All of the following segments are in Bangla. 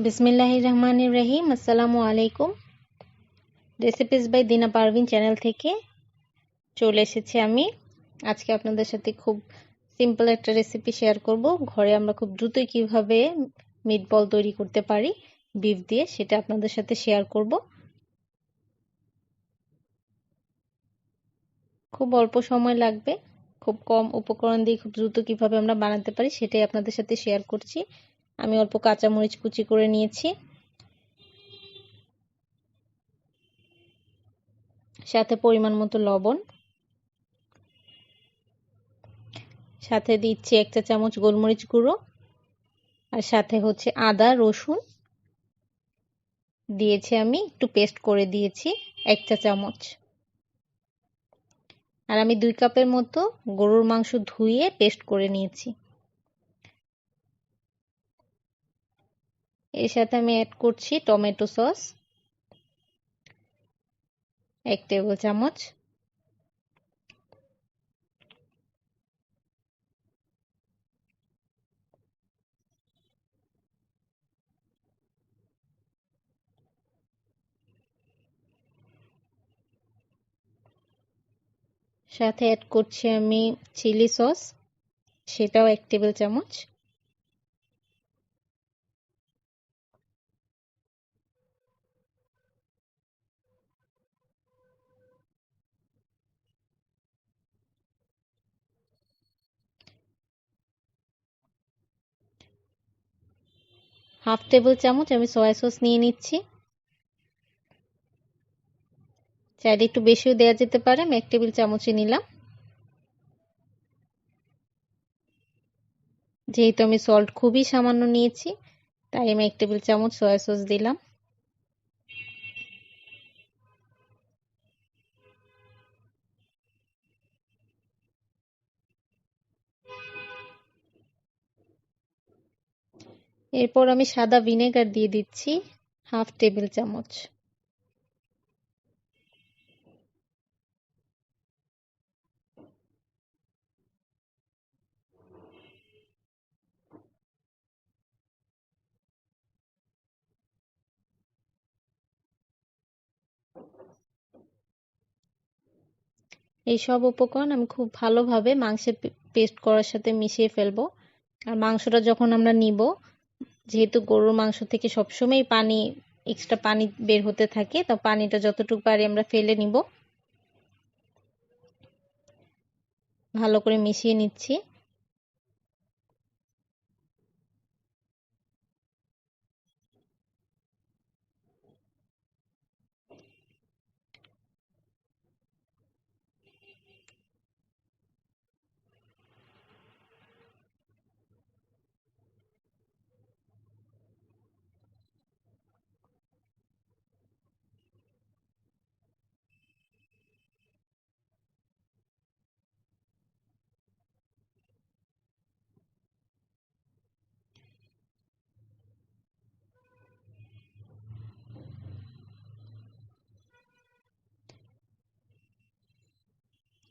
বিসমিল্লাহির রহমানির রহিম। আসসালামু আলাইকুম। রেসিপিস বাই দিনা পারভিন চ্যানেল থেকে চলে এসেছি আমি। আজকে আপনাদের সাথে খুব সিম্পল একটা রেসিপি শেয়ার করব। ঘরে আমরা খুব দ্রুতই কিভাবে মিটবল তৈরি করতে পারি বিফ দিয়ে, সেটা আপনাদের সাথে শেয়ার করব। খুব অল্প সময় লাগবে, খুব কম উপকরণ দিয়ে খুব দ্রুত কিভাবে আমরা বানাতে পারি সেটাই আপনাদের সাথে শেয়ার করছি। আমি অল্প কাঁচামরিচ কুচি করে নিয়েছি, সাথে পরিমাণ মতো লবণ, সাথে দিচ্ছি 1 চা চামচ গোলমরিচ গুঁড়ো, আর সাথে হচ্ছে আদা রসুন দিয়েছি, আমি একটু পেস্ট করে দিয়েছি 1 চা চামচ। আর আমি 2 কাপের মতো গরুর মাংস ধুয়ে পেস্ট করে নিয়েছি। এর সাথে আমি অ্যাড করছি টমেটো সস 1 টেবিল চামচ, সাথে অ্যাড করছি আমি চিলি সস, সেটাও 1 টেবিল চামচ। হাফ টেবিল চামচ আমি সয়া সস নিয়ে নিচ্ছি। চাইলে একটু বেশিও দেওয়া যেতে পারে, আমি 1 টেবিল চামচই নিলাম। যেহেতু আমি সল্ট খুবই সামান্য নিয়েছি, তাই আমি 1 টেবিল চামচ সয়া সস দিলাম। এরপর আমি সাদা ভিনেগার দিয়ে দিচ্ছি হাফ টেবিল চামচ। এই সব উপকরণ আমি খুব ভালোভাবে মাংসের পেস্ট করার সাথে মিশিয়ে ফেলবো। আর মাংসটা যখন আমরা নিব, যেহেতু গরুর মাংস থেকে সবসময় পানি, এক্সট্রা পানি বের হতে থাকে, তো পানিটা যতটুকু পারি আমরা ফেলে নিব। ভালো করে মিশিয়ে নিচ্ছি।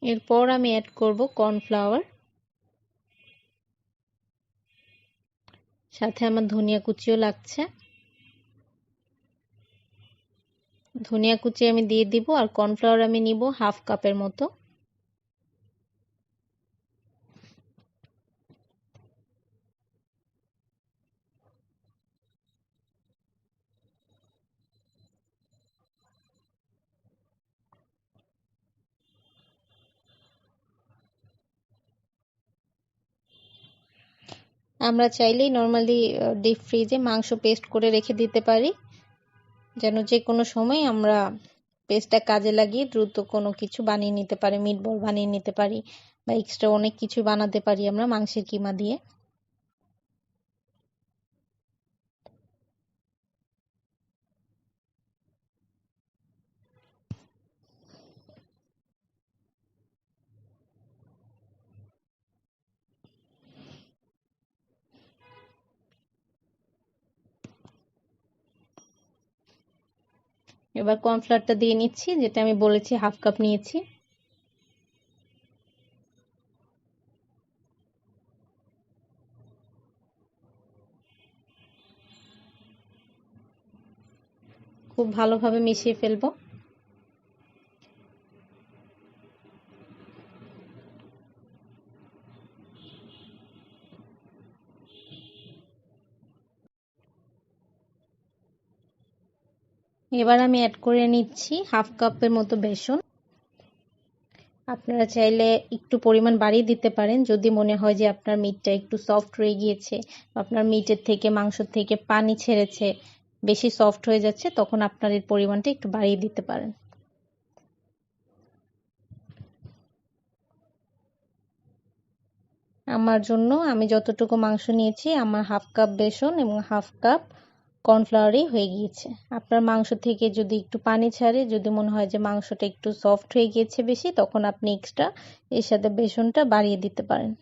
এরপর আমি অ্যাড করব কর্নফ্লাওয়ার, সাথে আমার ধনিয়া কুচিও লাগছে। ধনিয়া কুচি আমি দিয়ে দিব, আর কর্নফ্লাওয়ার আমি নিব হাফ কাপের মতো। আমরা চাইলেই নর্মালি ডিপ ফ্রিজে মাংস পেস্ট করে রেখে দিতে পারি, যেন যে কোনো সময় আমরা পেস্টটা কাজে লাগিয়ে দ্রুত কোনো কিছু বানিয়ে নিতে পারি, মিটবল বানিয়ে নিতে পারি, বা এক্সট্রা অনেক কিছু বানাতে পারি আমরা মাংসের কিমা দিয়ে। এবার কর্নফ্লাওয়ারটা দিয়ে নিচ্ছি, যেটা আমি বলেছি হাফ কাপ নিয়েছি। খুব ভালোভাবে মিশিয়ে ফেলবো। এবার আমি অ্যাড করে নিচ্ছি হাফ কাপের মতো বেসন। আপনারা চাইলে একটু পরিমাণ বাড়িয়ে দিতে পারেন যদি মনে হয় যে আপনার মিটটা একটু সফট হয়ে গিয়েছে, আপনার মিটের থেকে মাংস থেকে পানি ছেড়েছে, বেশি সফট হয়ে যাচ্ছে, তখন আপনার এর পরিমাণটা একটু বাড়িয়ে দিতে পারেন। আমার জন্য আমি যতটুকু মাংস নিয়েছি আমার হাফ কাপ বেসন এবং হাফ কাপ কর্নফ্লাওয়ারই হয়ে গিয়েছে। আপনার মাংস থেকে যদি একটু পানি ছাড়ে, যদি মনে হয় যে মাংসটা একটু সফট হয়ে গিয়েছে বেশি, তখন আপনি এক্সট্রা এর সাথে বেসনটা বাড়িয়ে দিতে পারেন।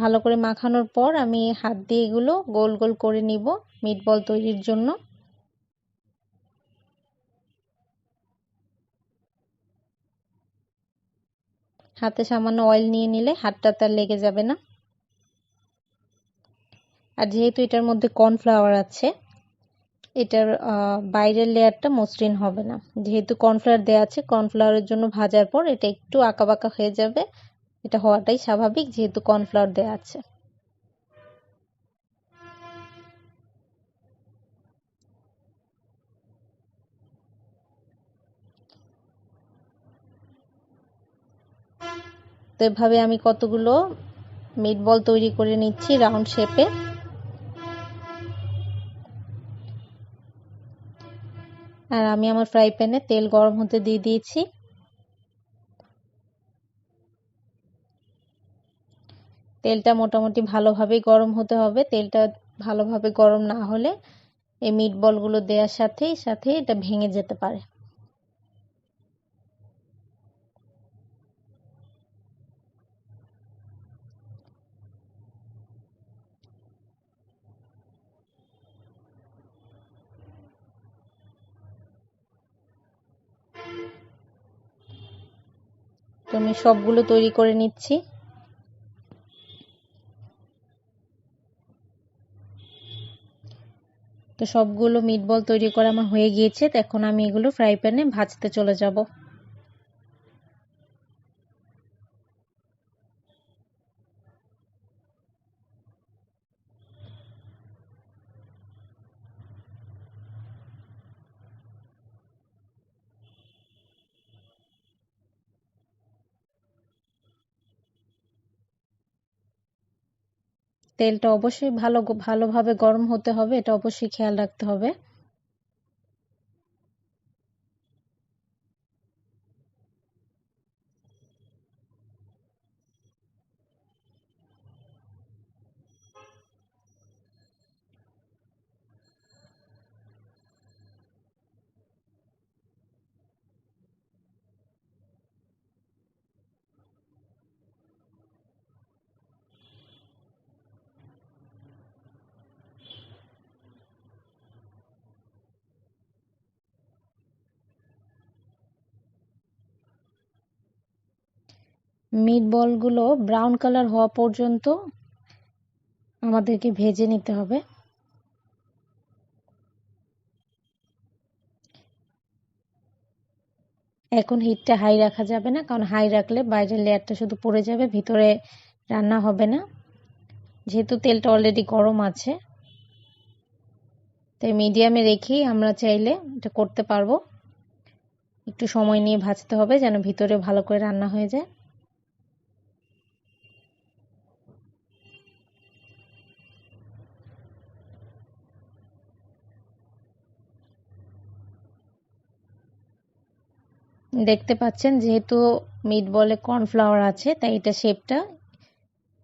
ভালো করে মাখানোর পর আমি হাত দিয়ে এগুলো গোল গোল করে নিব মিটবল তৈরির জন্য। হাতে সামান্য অয়েল নিয়ে নিলে হাতটা তার লেগে যাবে না। আর যেহেতু এটার মধ্যে কর্নফ্লাওয়ার আছে, এটার বাইরের লেয়ারটা মসৃণ হবে না। যেহেতু কর্নফ্লাওয়ার দেওয়া আছে, কর্নফ্লাওয়ারের জন্য ভাজার পর এটা একটু আঁকাবাঁকা হয়ে যাবে। এটা হওয়াটাই স্বাভাবিক যেহেতু কর্নফ্লাওয়ার দেওয়া আছে। তো এভাবে আমি কতগুলো মিটবল তৈরি করে নিচ্ছি রাউন্ড শেপে। আর আমি আমার ফ্রাই প্যানে তেল গরম হতে দিয়ে দিয়েছি। তেলটা মোটামুটি ভালোভাবেই গরম হতে হবে। তেলটা ভালোভাবে গরম না হলে এই মিটবলগুলো দেওয়ার সাথে সাথে এটা ভেঙে যেতে পারে। তো আমি সবগুলো তৈরি করে নিচ্ছি। তো সবগুলো মিটবল তৈরি করা আমার হয়ে গিয়েছে। এখন আমি এগুলো ফ্রাই প্যানে ভাজতে চলে যাব। তেলটা অবশ্যই ভালোভাবে গরম হতে হবে, এটা অবশ্যই খেয়াল রাখতে হবে। মিটবলগুলো ব্রাউন কালার হওয়া পর্যন্ত আমাদেরকে ভেজে নিতে হবে। এখন হিটটা হাই রাখা যাবে না, কারণ হাই রাখলে বাইরের লেয়ারটা শুধু পড়ে যাবে, ভিতরে রান্না হবে না। যেহেতু তেলটা অলরেডি গরম আছে, তাই মিডিয়ামে রেখেই আমরা চাইলে এটা করতে পারবো। একটু সময় নিয়ে ভাজতে হবে যেন ভিতরে ভালো করে রান্না হয়ে যায়। দেখতে পাচ্ছেন যেহেতু মিটবলে কর্নফ্লাওয়ার আছে, তাই এটা শেপটা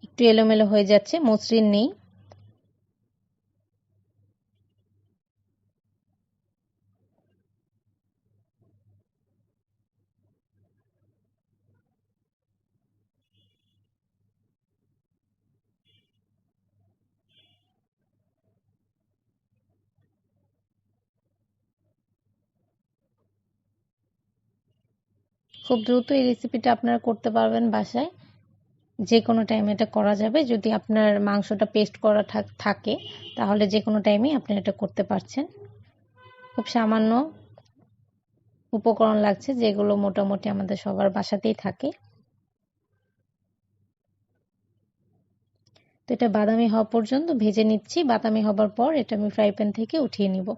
একটু এলোমেলো হয়ে যাচ্ছে, মসৃণ নেই। খুব দ্রুত এই রেসিপিটা আপনারা করতে পারবেন বাসায়, যে কোনো টাইমে এটা করা যাবে। যদি আপনার মাংসটা পেস্ট করা থাকে তাহলে যে কোনো টাইমেই আপনি এটা করতে পারছেন। খুব সামান্য উপকরণ লাগছে, যেগুলো মোটামুটি আমাদের সবার বাসাতেই থাকে। তো এটা বাদামি হওয়া পর্যন্ত ভেজে নিচ্ছি। বাদামি হবার পর এটা আমি ফ্রাই প্যান থেকে উঠিয়ে নিব।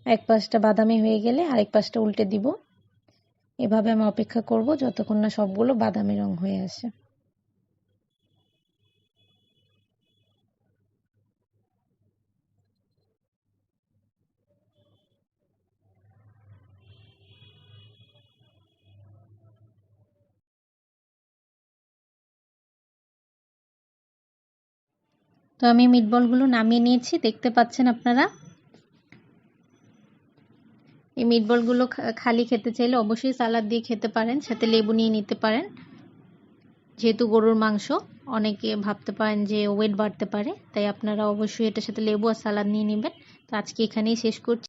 এক পাশটা বাদামি হয়ে গেলে আরেক পাশটা উল্টে দিব। এভাবে আমি অপেক্ষা করব যতক্ষণ না সবগুলো বাদামি রং হয়ে আসে। তো আমি মিটবলগুলো নামিয়ে নিয়েছি, দেখতে পাচ্ছেন আপনারা। এই মিটবলগুলো খালি খেতে চাইলে অবশ্যই সালাদ দিয়ে খেতে পারেন, সাথে লেবু নিয়ে নিতে পারেন। যেহেতু গরুর মাংস, অনেকে ভাবতে পারেন যে ওয়েট বাড়তে পারে, তাই আপনারা অবশ্যই এটার সাথে লেবু আর সালাদ নিয়ে নেবেন। তো আজকে এখানেই শেষ করছি।